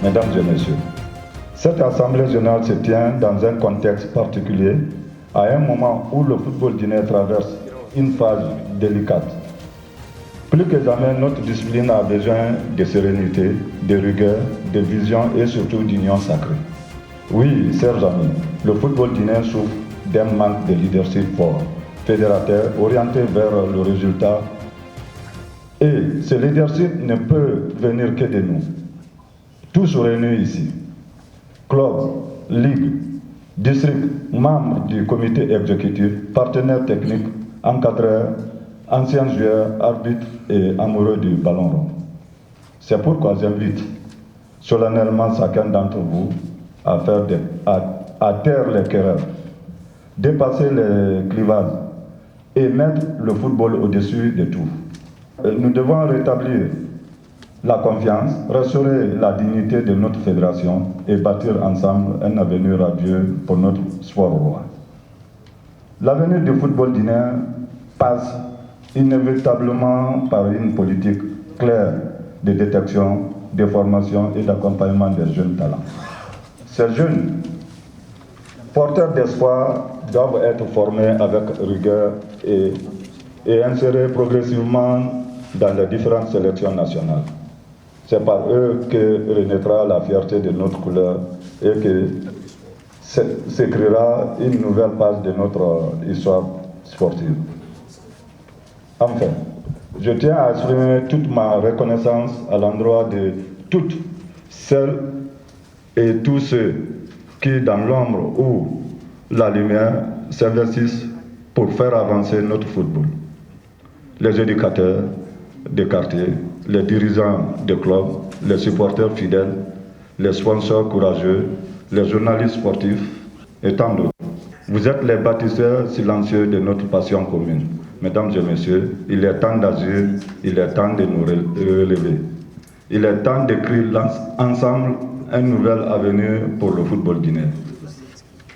Mesdames et messieurs, cette Assemblée générale se tient dans un contexte particulier, à un moment où le football guinéen traverse une phase délicate. Plus que jamais, notre discipline a besoin de sérénité, de rigueur, de vision et surtout d'union sacrée. Oui, chers amis, le football guinéen souffre d'un manque de leadership fort, fédérateur, orienté vers le résultat. Et ce leadership ne peut venir que de nous. Tous réunis ici, club, ligue, district, membres du comité exécutif, partenaires techniques, encadreurs, anciens joueurs, arbitres et amoureux du ballon rond. C'est pourquoi j'invite solennellement chacun d'entre vous à taire les querelles, dépasser les clivages et mettre le football au-dessus de tout. Nous devons rétablir la confiance, restaurer la dignité de notre fédération et bâtir ensemble un avenir radieux pour notre sport roi. L'avenir du football guinéen passe inévitablement par une politique claire de détection, de formation et d'accompagnement des jeunes talents. Ces jeunes porteurs d'espoir doivent être formés avec rigueur et insérés progressivement dans les différentes sélections nationales. C'est par eux que renaîtra la fierté de notre couleur et que s'écrira une nouvelle page de notre histoire sportive. Enfin, je tiens à exprimer toute ma reconnaissance à l'endroit de toutes celles et tous ceux qui, dans l'ombre ou la lumière, s'investissent pour faire avancer notre football. Les éducateurs des quartiers, les dirigeants des clubs, les supporters fidèles, les sponsors courageux, les journalistes sportifs et tant d'autres. Vous êtes les bâtisseurs silencieux de notre passion commune. Mesdames et messieurs, il est temps d'agir, il est temps de nous relever. Il est temps d'écrire ensemble un nouvel avenir pour le football guinéen.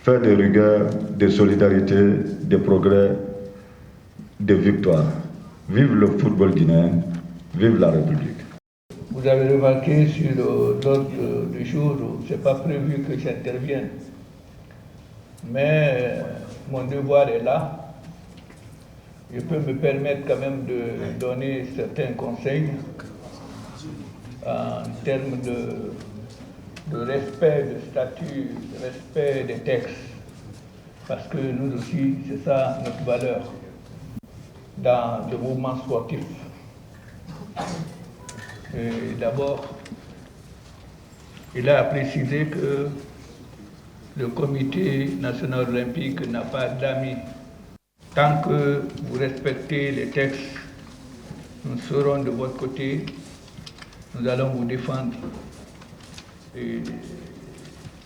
Faire de rigueur, de solidarité, de progrès, de victoire. Vive le football guinéen, vive la République. Vous avez remarqué sur l'ordre du jour, ce n'est pas prévu que j'intervienne. Mais mon devoir est là. Je peux me permettre quand même de donner certains conseils en termes de respect de statut, de respect des textes. Parce que nous aussi, c'est ça notre valeur dans le mouvement sportif. D'abord, il a précisé que le comité national olympique n'a pas d'amis. Tant que vous respectez les textes, nous serons de votre côté, nous allons vous défendre. Et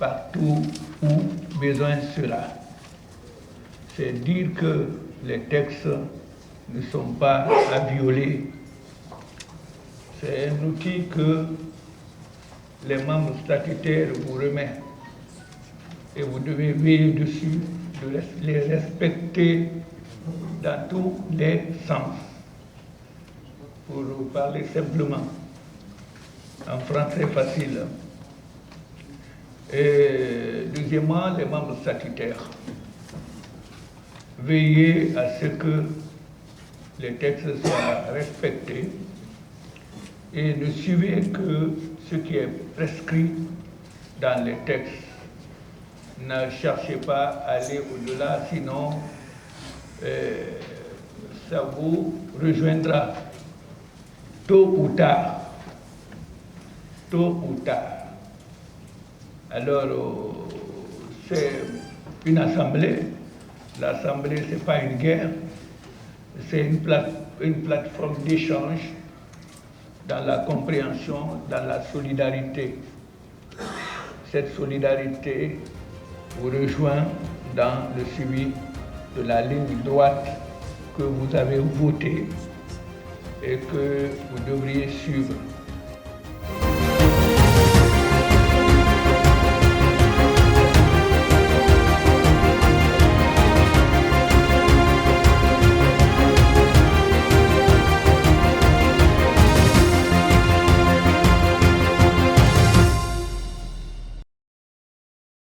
partout où besoin sera. C'est dire que les textes ne sont pas à violer. C'est un outil que les membres statutaires vous remettent et vous devez veiller dessus, de les respecter dans tous les sens. Pour vous parler simplement, en français facile. Et deuxièmement, les membres statutaires. Veillez à ce que les textes soient respectés et ne suivez que ce qui est prescrit dans les textes. Ne cherchez pas à aller au-delà, sinon ça vous rejoindra tôt ou tard. Tôt ou tard. Alors, c'est une assemblée. L'assemblée, ce n'est pas une guerre. C'est une plateforme d'échange dans la compréhension, dans la solidarité. Cette solidarité vous rejoint dans le suivi de la ligne droite que vous avez votée et que vous devriez suivre.